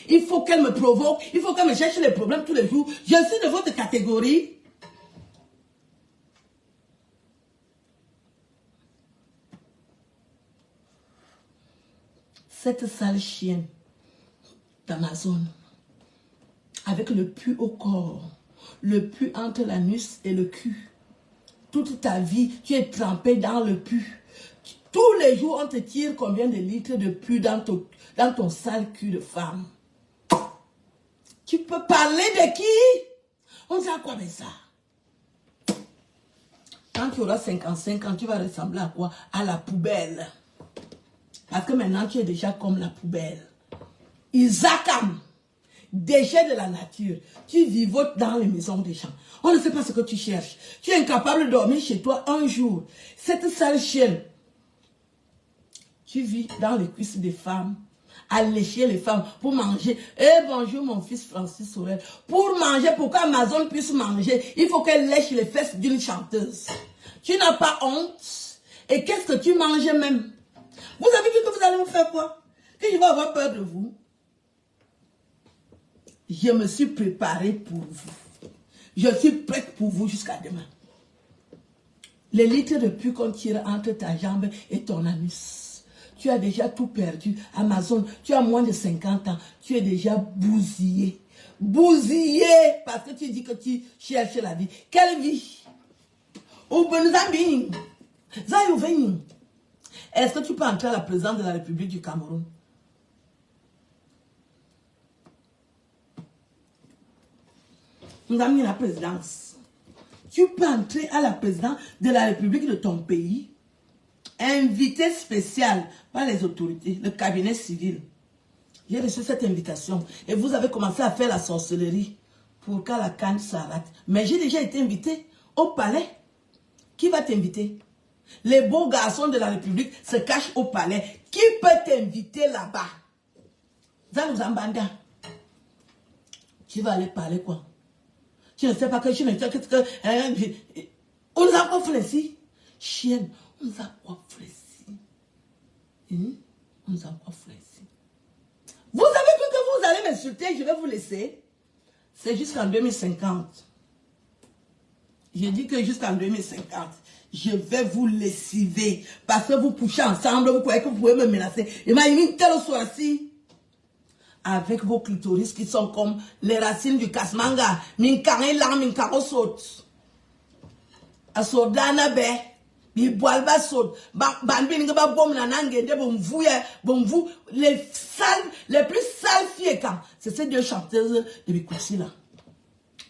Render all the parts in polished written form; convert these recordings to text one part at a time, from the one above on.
Il faut qu'elle me provoque. Il faut qu'elle me cherche les problèmes tous les jours. Je suis de votre catégorie. Cette sale chienne d'Amazon, avec le pu au corps, le pu entre l'anus et le cul. Toute ta vie, tu es trempé dans le pu. Tous les jours, on te tire combien de litres de pu dans ton sale cul de femme. Tu peux parler de qui? On sait à quoi avec ça? Quand tu auras 55 ans, tu vas ressembler à quoi? À la poubelle. Parce que maintenant, tu es déjà comme la poubelle. Isakam, déchet de la nature. Tu vivotes dans les maisons des gens. On ne sait pas ce que tu cherches. Tu es incapable de dormir chez toi un jour. Cette sale chienne. Tu vis dans les cuisses des femmes, à lécher les femmes pour manger. Eh bonjour mon fils Francis Sorel. Pour manger, pour qu'Amazon puisse manger, il faut qu'elle lèche les fesses d'une chanteuse. Tu n'as pas honte. Et qu'est-ce que tu manges même? Vous avez dit que vous allez me faire quoi? Que je vais avoir peur de vous? Je me suis préparé pour vous. Je suis prête pour vous jusqu'à demain. Les litres de pu qu'on tire entre ta jambe et ton anus. Tu as déjà tout perdu. Amazon, tu as moins de 50 ans. Tu es déjà bousillé. Bousillé parce que tu dis que tu cherches la vie. Quelle vie? Est-ce que tu peux entrer à la présidence de la République du Cameroun? Nous avons mis la présidence. Tu peux entrer à la présidence de la République de ton pays. Invité spécial par les autorités, le cabinet civil. J'ai reçu cette invitation et vous avez commencé à faire la sorcellerie pour qu'à la canne s'arrête. Mais j'ai déjà été invité au palais. Qui va t'inviter? Les beaux garçons de la République se cachent au palais. Qui peut t'inviter là-bas? Zambanda. Tu vas aller parler quoi? Tu ne sais pas que je ne sais que... On nous a offert ici. Chienne, on nous a offert ici. On nous a offert ici. Vous avez cru que vous allez m'insulter, je vais vous laisser. C'est jusqu'en 2050. J'ai dit que jusqu'en 2050, je vais vous lessiver. Parce que vous couchez ensemble, vous croyez que vous pouvez me menacer. Et m'a mis une telle soirée avec vos clitoris qui sont comme les racines du kasmanga. Min kare lang, min karo saute. Asodana be. Bi boalba saute. Ban bin nga ba bom na nangende bon vous les plus sales filles quand c'est ces deux chanteuses de Bikoussi là.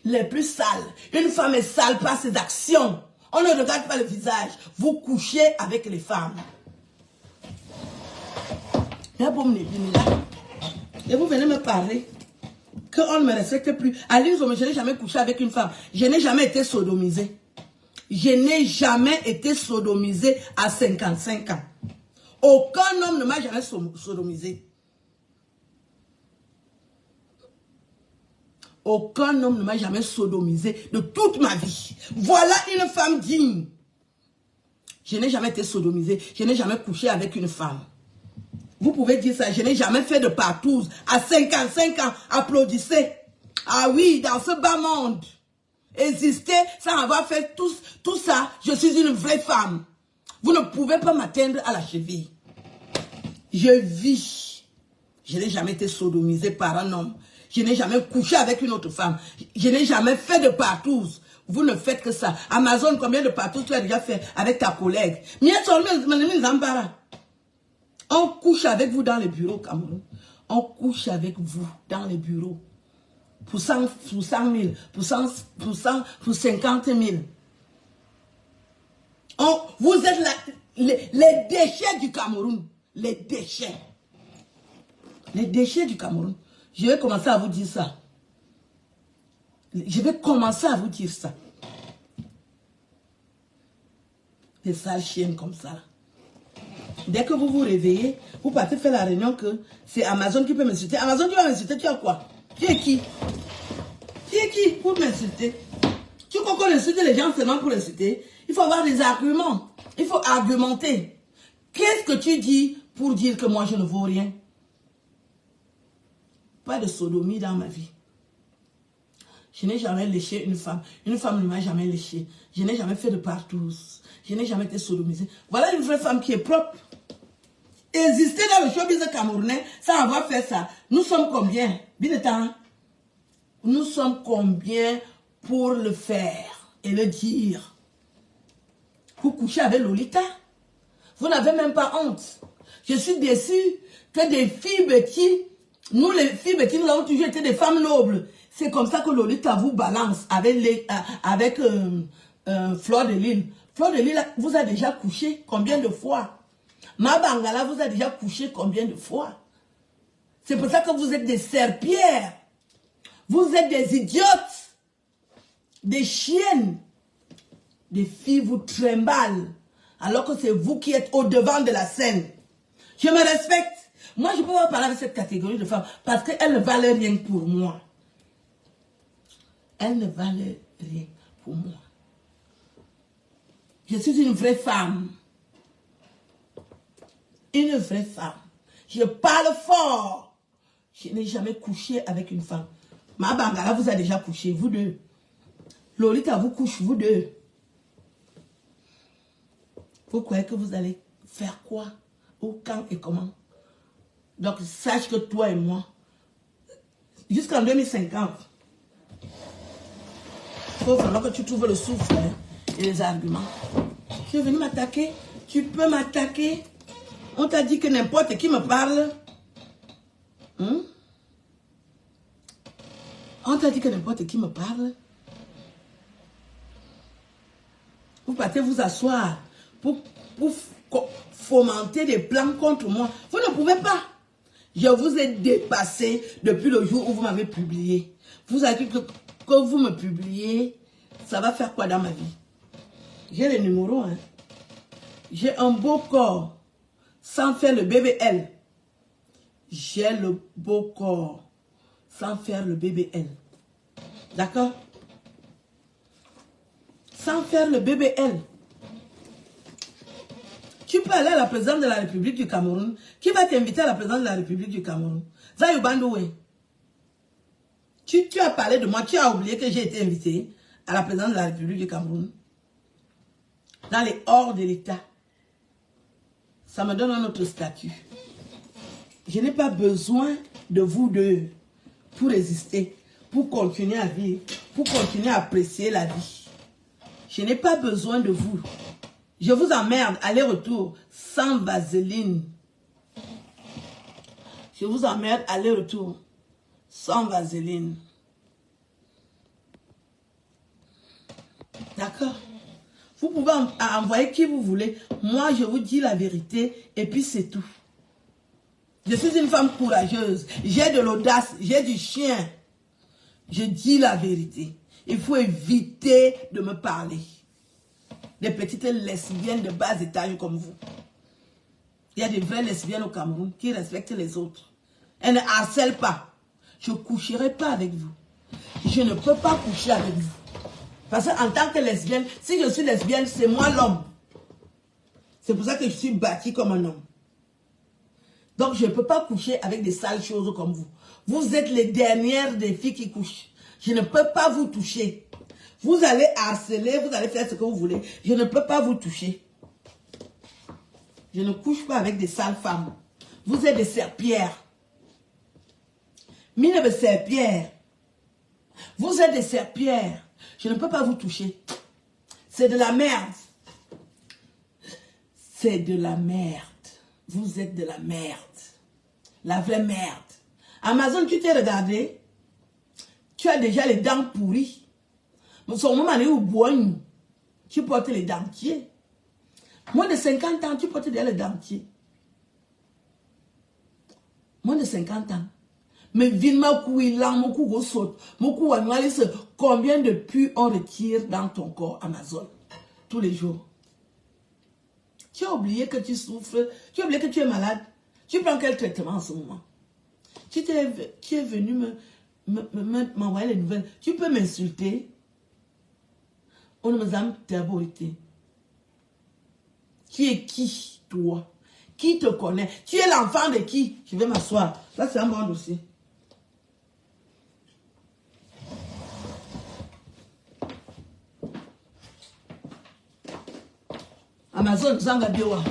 Les plus sales. Une femme est sale par ses actions. On ne regarde pas le visage. Vous couchez avec les femmes. Et vous venez me parler qu'on ne me respecte plus. À l'île, je n'ai jamais couché avec une femme. Je n'ai jamais été sodomisée. Je n'ai jamais été sodomisée à 55 ans. Aucun homme ne m'a jamais sodomisée. Aucun homme ne m'a jamais sodomisé de toute ma vie. Voilà une femme digne. Je n'ai jamais été sodomisée. Je n'ai jamais couché avec une femme. Vous pouvez dire ça. Je n'ai jamais fait de partouze. À 55 ans, applaudissez. Ah oui, dans ce bas monde, exister sans avoir fait tout ça, je suis une vraie femme. Vous ne pouvez pas m'atteindre à la cheville. Je vis. Je n'ai jamais été sodomisée par un homme. Je n'ai jamais couché avec une autre femme. Je n'ai jamais fait de partouze. Vous ne faites que ça. Amazon, combien de partouze tu as déjà fait avec ta collègue? On couche avec vous dans les bureaux, Cameroun. On couche avec vous dans les bureaux. Pour 100 000, pour 50 000. Vous êtes les déchets du Cameroun. Les déchets. Les déchets du Cameroun. Je vais commencer à vous dire ça. Je vais commencer à vous dire ça. Des sales chiennes comme ça. Dès que vous vous réveillez, vous partez faire la réunion que c'est Amazon qui peut m'insulter. Amazon qui va m'insulter, tu as quoi? Tu es qui? Tu es qui pour m'insulter? Tu crois qu'on insulte les gens seulement pour insulter? Il faut avoir des arguments. Il faut argumenter. Qu'est-ce que tu dis pour dire que moi je ne vaux rien? Pas de sodomie dans ma vie. Je n'ai jamais léché une femme. Une femme ne m'a jamais léché. Je n'ai jamais fait de partouze. Je n'ai jamais été sodomisée. Voilà une vraie femme qui est propre. Exister dans le showbiz camerounais sans avoir fait ça. Nous sommes combien? Bien temps. Nous sommes combien pour le faire et le dire? Pour coucher avec Lolita? Vous n'avez même pas honte. Je suis déçue que des filles bêtises, nous les filles bêtises, nous avons toujours été des femmes nobles. C'est comme ça que Lolita vous balance avec, Fleur de Lille. Fleur de Lille vous a déjà couché combien de fois? Ma Bangala vous a déjà couché combien de fois? C'est pour ça que vous êtes des serpillères. Vous êtes des idiotes. Des chiennes. Des filles vous trimballent. Alors que c'est vous qui êtes au devant de la scène. Je me respecte. Moi, je ne peux pas parler avec cette catégorie de femmes parce qu'elles ne valent rien pour moi. Elles ne valent rien pour moi. Je suis une vraie femme. Une vraie femme. Je parle fort. Je n'ai jamais couché avec une femme. Ma Bangala vous a déjà couché, vous deux. Lolita vous couche, vous deux. Vous croyez que vous allez faire quoi? Où, quand et comment? Donc, sache que toi et moi, jusqu'en 2050, il faut vraiment que tu trouves le souffle et les arguments. Tu es venu m'attaquer? Tu peux m'attaquer? On t'a dit que n'importe qui me parle. On t'a dit que n'importe qui me parle. Vous partez vous asseoir pour fomenter des plans contre moi. Vous ne pouvez pas. Je vous ai dépassé depuis le jour où vous m'avez publié. Vous avez dit que vous me publiez, ça va faire quoi dans ma vie? J'ai les numéros, hein. J'ai un beau corps. Sans faire le BBL. J'ai le beau corps. Sans faire le BBL. D'accord? Sans faire le BBL. Tu peux aller à la présidence de la République du Cameroun. Qui va t'inviter à la présidence de la République du Cameroun? Zayubandoué. Tu as parlé de moi. Tu as oublié que j'ai été invité à la présidence de la République du Cameroun. Dans les hors de l'État. Ça me donne un autre statut. Je n'ai pas besoin de vous deux pour résister, pour continuer à vivre, pour continuer à apprécier la vie. Je n'ai pas besoin de vous. Je vous emmerde, aller-retour, sans vaseline. Je vous emmerde, aller-retour, sans vaseline. D'accord? Vous pouvez envoyer qui vous voulez. Moi, je vous dis la vérité et puis c'est tout. Je suis une femme courageuse. J'ai de l'audace. J'ai du chien. Je dis la vérité. Il faut éviter de me parler. Des petites lesbiennes de bas étage comme vous. Il y a des vraies lesbiennes au Cameroun qui respectent les autres. Elles ne harcèlent pas. Je ne coucherai pas avec vous. Je ne peux pas coucher avec vous. Parce qu'en tant que lesbienne, si je suis lesbienne, c'est moi l'homme. C'est pour ça que je suis bâtie comme un homme. Donc je ne peux pas coucher avec des sales choses comme vous. Vous êtes les dernières des filles qui couchent. Je ne peux pas vous toucher. Vous allez harceler, vous allez faire ce que vous voulez. Je ne peux pas vous toucher. Je ne couche pas avec des sales femmes. Vous êtes des serpillères. Mine de serpillères. Vous êtes des serpillères. Je ne peux pas vous toucher. C'est de la merde. C'est de la merde. Vous êtes de la merde. La vraie merde. Amazon, tu t'es regardé. Tu as déjà les dents pourries. Son moment est où boigne. Tu portes les dentiers. Moins de 50 ans, tu portes déjà les dentiers. Moins de 50 ans. Mais combien de pus on retire dans ton corps, Amazon, tous les jours? Tu as oublié que tu souffres, tu as oublié que tu es malade. Tu prends quel traitement en ce moment? Tu es venu m'envoyer les nouvelles. Tu peux m'insulter. On ne me aime t'aboriter. Tu es qui, toi? Qui te connaît? Tu es l'enfant de qui? Je vais m'asseoir. Ça, c'est un bon dossier. Amazon, Zangabiwa.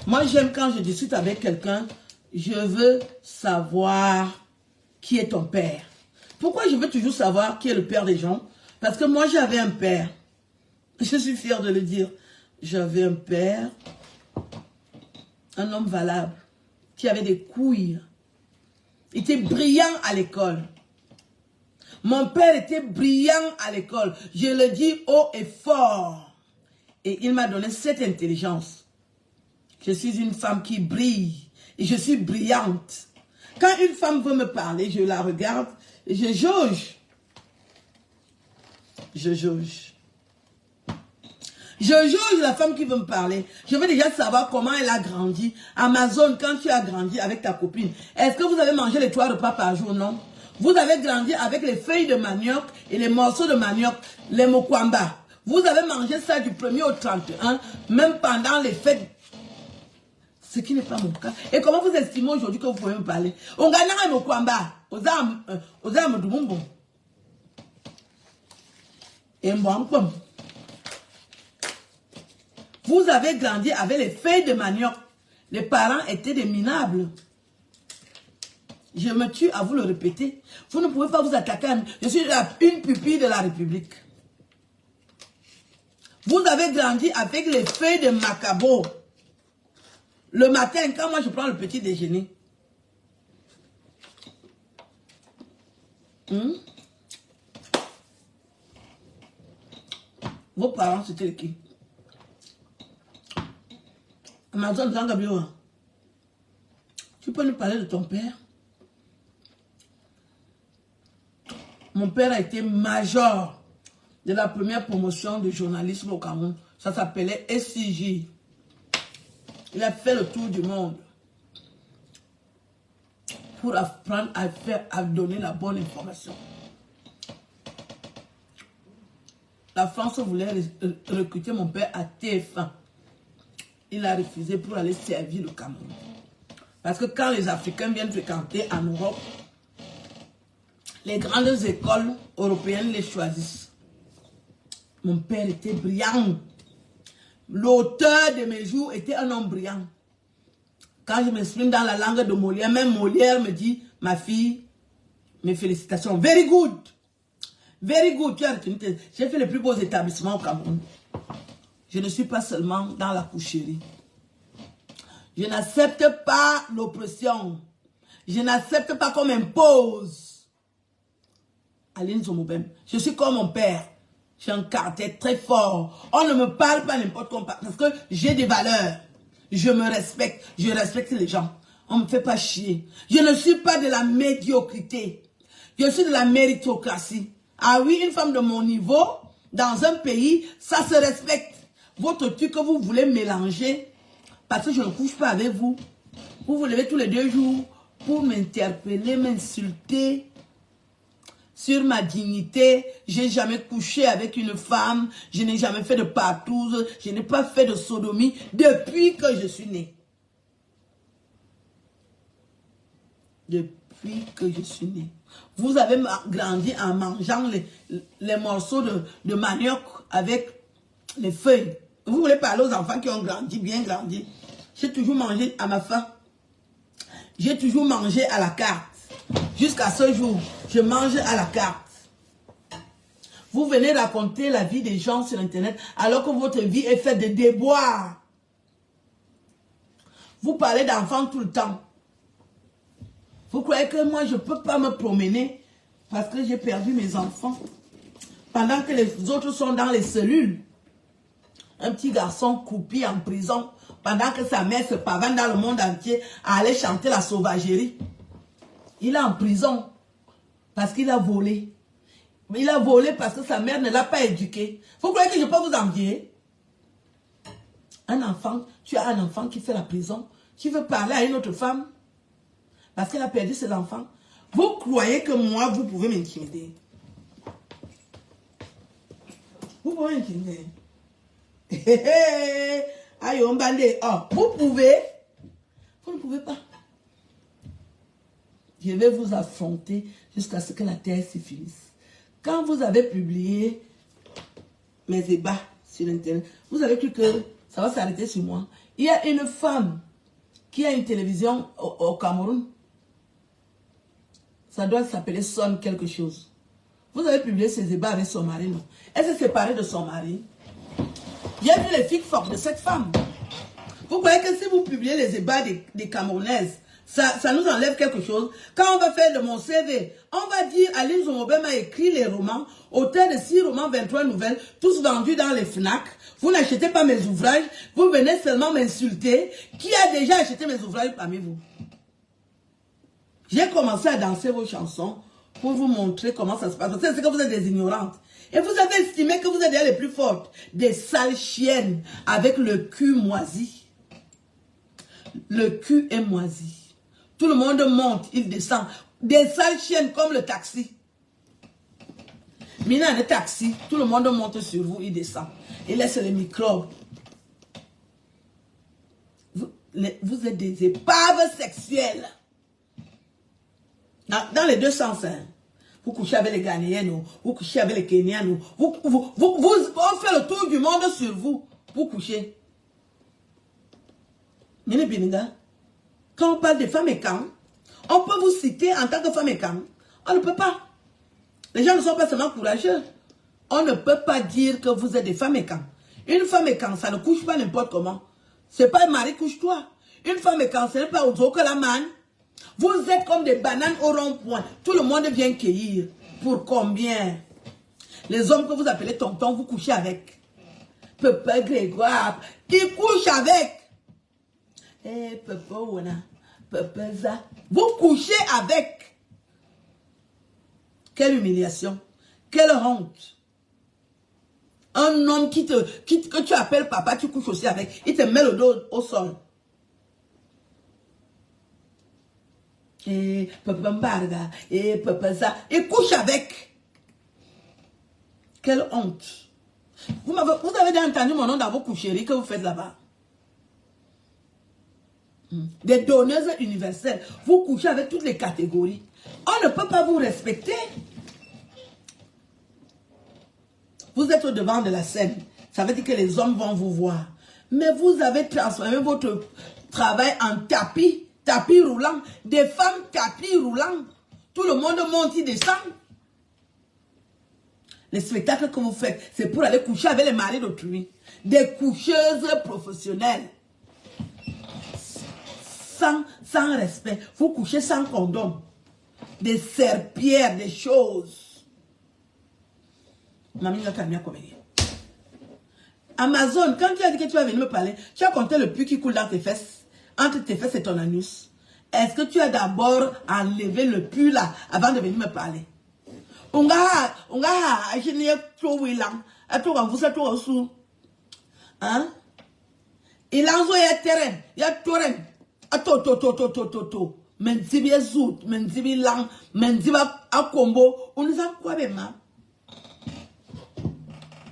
Moi, j'aime quand je discute avec quelqu'un, je veux savoir qui est ton père. Pourquoi je veux toujours savoir qui est le père des gens? Parce que moi, j'avais un père. Je suis fière de le dire. J'avais un père, un homme valable, qui avait des couilles. Il était brillant à l'école. Mon père était brillant à l'école. Je le dis haut et fort. Et il m'a donné cette intelligence. Je suis une femme qui brille. Et je suis brillante. Quand une femme veut me parler, je la regarde et je jauge. Je jauge. Je jauge la femme qui veut me parler. Je veux déjà savoir comment elle a grandi. Amazon, quand tu as grandi avec ta copine, est-ce que vous avez mangé les 3 repas par jour? Non. Vous avez grandi avec les feuilles de manioc et les morceaux de manioc, les mokwamba. Vous avez mangé ça du 1er au 31, même pendant les fêtes. Ce qui n'est pas mon cas. Et comment vous estimez aujourd'hui que vous pouvez me parler? On gagne un mokwamba. Aux âmes du monde. Et moi, vous avez grandi avec les feuilles de manioc. Les parents étaient des minables. Je me tue à vous le répéter. Vous ne pouvez pas vous attaquer à... Je suis une pupille de la République. Vous avez grandi avec les feuilles de macabo. Le matin, quand moi je prends le petit déjeuner. Vos parents, c'était qui? Amazon Zangabio. Tu peux nous parler de ton père? Mon père a été major de la première promotion de journalisme au Cameroun. Ça s'appelait SCJ. Il a fait le tour du monde pour apprendre à donner la bonne information. La France voulait recruter mon père à TF1. Il a refusé pour aller servir le Cameroun. Parce que quand les Africains viennent fréquenter en Europe, les grandes écoles européennes les choisissent. Mon père était brillant. L'auteur de mes jours était un homme brillant. Quand je m'exprime dans la langue de Molière, même Molière me dit, ma fille, mes félicitations. Very good. Very good. J'ai fait les plus beaux établissements au Cameroun. Je ne suis pas seulement dans la coucherie. Je n'accepte pas l'oppression. Je n'accepte pas qu'on m'impose. Aline Zomobem, je suis comme mon père. J'ai un caractère très fort. On ne me parle pas n'importe comment parce que j'ai des valeurs. Je me respecte. Je respecte les gens. On ne me fait pas chier. Je ne suis pas de la médiocrité. Je suis de la méritocratie. Ah oui, une femme de mon niveau, dans un pays, ça se respecte. Votre truc que vous voulez mélanger, parce que je ne couche pas avec vous. Vous vous levez tous les 2 jours pour m'interpeller, m'insulter. Sur ma dignité, j'ai jamais couché avec une femme, je n'ai jamais fait de partouze, je n'ai pas fait de sodomie depuis que je suis née. Depuis que je suis née. Vous avez grandi en mangeant les morceaux de manioc avec les feuilles. Vous voulez parler aux enfants qui ont grandi, bien grandi. J'ai toujours mangé à ma faim. J'ai toujours mangé à la carte. Jusqu'à ce jour, je mange à la carte. Vous venez raconter la vie des gens sur Internet alors que votre vie est faite de déboires. Vous parlez d'enfants tout le temps. Vous croyez que moi, je ne peux pas me promener parce que j'ai perdu mes enfants pendant que les autres sont dans les cellules. Un petit garçon coupi en prison pendant que sa mère se pavane dans le monde entier à aller chanter la sauvagerie. Il est en prison parce qu'il a volé. Il a volé parce que sa mère ne l'a pas éduqué. Vous croyez que je peux vous envier? Un enfant, tu as un enfant qui fait la prison. Tu veux parler à une autre femme parce qu'elle a perdu ses enfants. Vous croyez que moi, vous pouvez m'intimider? Vous pouvez m'intimider. Aïe, on bandé. Oh, vous pouvez? Vous ne pouvez pas. Je vais vous affronter jusqu'à ce que la terre se finisse. Quand vous avez publié mes débats sur Internet. Vous avez cru que ça va s'arrêter sur moi. Il y a une femme qui a une télévision au Cameroun. Ça doit s'appeler Son quelque chose. Vous avez publié ses débats avec son mari, non? Elle s'est séparée de son mari. J'ai vu les filles fortes de cette femme. Vous croyez que si vous publiez les débats des Camerounaises, ça nous enlève quelque chose? Quand on va faire de mon CV, on va dire Aline Zomobem a écrit les romans, auteur de 6 romans, 23 nouvelles, tous vendus dans les FNAC. Vous n'achetez pas mes ouvrages, vous venez seulement m'insulter. Qui a déjà acheté mes ouvrages parmi vous? J'ai commencé à danser vos chansons pour vous montrer comment ça se passe. C'est que vous êtes des ignorantes. Et vous avez estimé que vous êtes les plus fortes. Des sales chiennes avec le cul moisi. Le cul est moisi. Tout le monde monte, il descend. Des sales chiennes comme le taxi. Mina, le taxi, tout le monde monte sur vous, il descend. Il laisse les microbes. Vous êtes des épaves sexuelles. Dans les deux sens, hein. Vous couchez avec les Ghanéens, vous couchez avec les Kenyans, on fait le tour du monde sur vous. Vous couchez. Nene Bininga, quand on parle de femmes et camps, on peut vous citer en tant que femme et camp. On ne peut pas. Les gens ne sont pas seulement courageux. On ne peut pas dire que vous êtes des femmes et camps. Une femme et camp, ça ne couche pas n'importe comment. C'est pas Marie couche-toi. Une femme et camp, ce n'est pas Ozo que la manne. Vous êtes comme des bananes au rond-point. Tout le monde vient cueillir. Pour combien? Les hommes que vous appelez tonton, vous couchez avec. Papa Grégoire, il couche avec. Eh, Papa Wana, Papa Za. Vous couchez avec. Quelle humiliation. Quelle honte. Un homme que tu appelles papa, tu couches aussi avec. Il te met le dos au sol. Et Papa Mbarga, et Papa ça, et couche avec. Quelle honte. Vous avez déjà entendu mon nom dans vos coucheries que vous faites là-bas. Des donneuses universelles. Vous couchez avec toutes les catégories. On ne peut pas vous respecter. Vous êtes au devant de la scène. Ça veut dire que les hommes vont vous voir. Mais vous avez transformé votre travail en tapis. Tapis roulant, des femmes tapis roulants. Tout le monde monte, il descend. Les spectacles que vous faites, c'est pour aller coucher avec les maris d'autrui. Des coucheuses professionnelles. Sans respect. Vous couchez sans condom. Des serpillères, des choses. Amazon, quand tu as dit que tu vas venir me parler, tu as compté le puits qui coule dans tes fesses. Entre tes fesses et ton anus. Est-ce que tu as d'abord enlevé le puits là avant de venir me parler? Hein? Il a envoyé un terrain. Il y a terrain. Menzibi zout, menzibi lang, menziba akombo. On nous a quoi bema?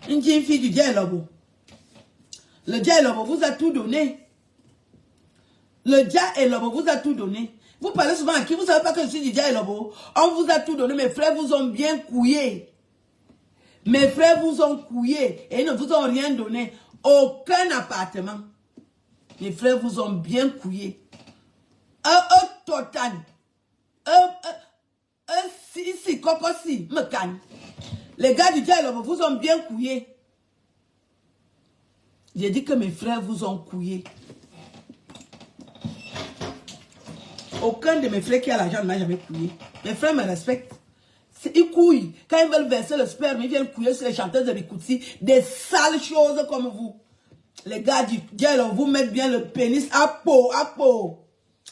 Une fille du dialogue. Le dialogue vous a tout donné. Le Dja et Lobo vous a tout donné. Vous parlez souvent à qui? Vous ne savez pas que je suis du Dja et Lobo. On vous a tout donné. Mes frères vous ont bien couillé. Mes frères vous ont couillé. Et ils ne vous ont rien donné. Aucun appartement. Mes frères vous ont bien couillé. Total. Si, coco si, me canne. Les gars du Dja et Lobo vous ont bien couillé. J'ai dit que mes frères vous ont couillé. Aucun de mes frères qui a l'argent ne m'a jamais couillé. Mes frères me respectent. Ils couillent. Quand ils veulent verser le sperme, ils viennent couiller sur les chanteuses de Bikutsi. Des sales choses comme vous. Les gars du dialogue vous mettent bien le pénis à peau.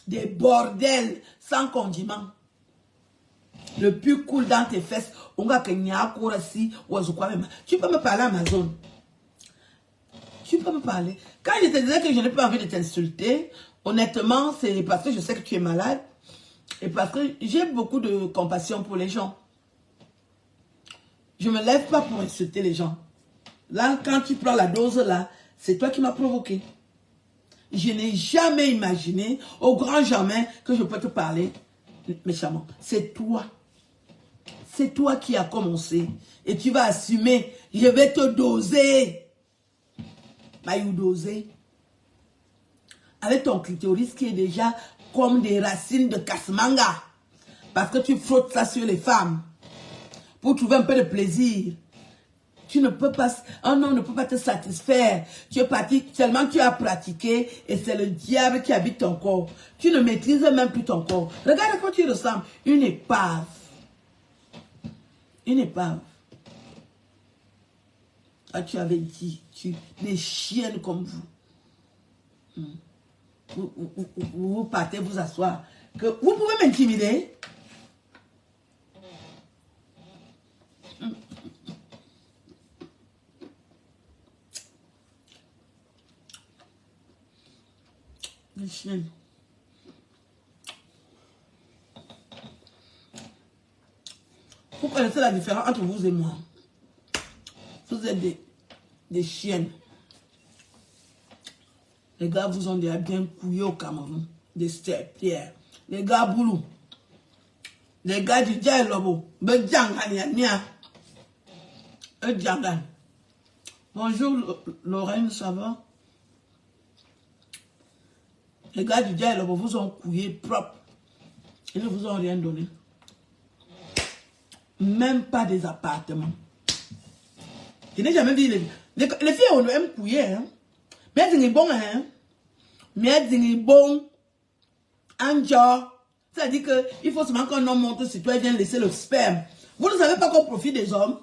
Des bordels sans condiment. Le puits coule dans tes fesses. Tu peux me parler Amazon. Tu peux me parler. Quand je te disais que je n'ai pas envie de t'insulter, honnêtement, c'est parce que je sais que tu es malade et parce que j'ai beaucoup de compassion pour les gens. Je ne me lève pas pour insulter les gens. Là, quand tu prends la dose là, c'est toi qui m'as provoqué. Je n'ai jamais imaginé, au grand jamais, que je peux te parler méchamment. C'est toi. C'est toi qui as commencé. Et tu vas assumer. Je vais te doser. maïoudosé. Avec ton clitoris qui est déjà comme des racines de casse-manga. Parce que tu frottes ça sur les femmes. Pour trouver un peu de plaisir. Tu ne peux pas, un homme ne peut pas te satisfaire. Tu es parti, seulement tu as pratiqué et c'est le diable qui habite ton corps. Tu ne maîtrises même plus ton corps. Regarde à quoi tu ressembles. Une épave. Une épave. Ah, tu avais dit, des chiennes comme vous. Vous partez vous asseoir. Que vous pouvez m'intimider. Les chiennes. Vous connaissez la différence entre vous et moi. Vous êtes des chiennes. Les gars vous ont déjà bien couillé au Cameroun. Des steppières. Les gars boulou. Les gars du Djaï Lobo. Bonjour Lorraine, ça va? Les gars du Djaï Lobo vous ont couillé propre. Ils ne vous ont rien donné. Même pas des appartements. Je n'ai jamais vu les filles, on aime couiller. Hein? Mais c'est bon, hein? Mais c'est bon. C'est-à-dire qu'il faut seulement qu'un homme monte sur toi et vienne laisser le sperme. Vous ne savez pas qu'on profite des hommes.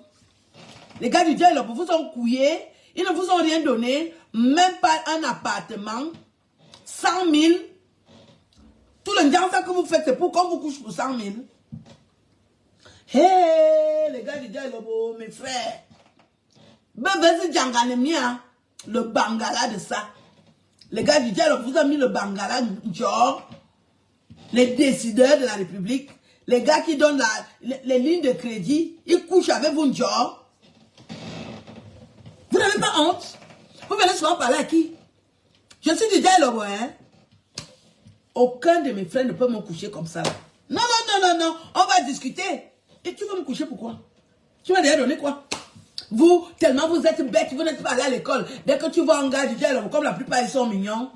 Les gars du diable vous ont couillé. Ils ne vous ont rien donné. Même pas un appartement. 100 000. Tout le temps que vous faites, c'est pour qu'on vous couche pour 100 000. Hé, les gars du diable, mes frères. Le bangala de ça. Les gars du diable vous ont mis le bangala, genre. Les décideurs de la République, les gars qui donnent les lignes de crédit, ils couchent avec vous, genre. Vous n'avez pas honte? Vous venez souvent parler à qui? Je suis du dialogue, hein? Aucun de mes frères ne peut me coucher comme ça. Non, non, non, non, non. On va discuter. Et tu veux me coucher pourquoi? Tu m'as déjà donné quoi? Vous, tellement vous êtes bête, vous n'êtes pas allé à l'école. Dès que tu vois un gars du dialogue, comme la plupart ils sont mignons,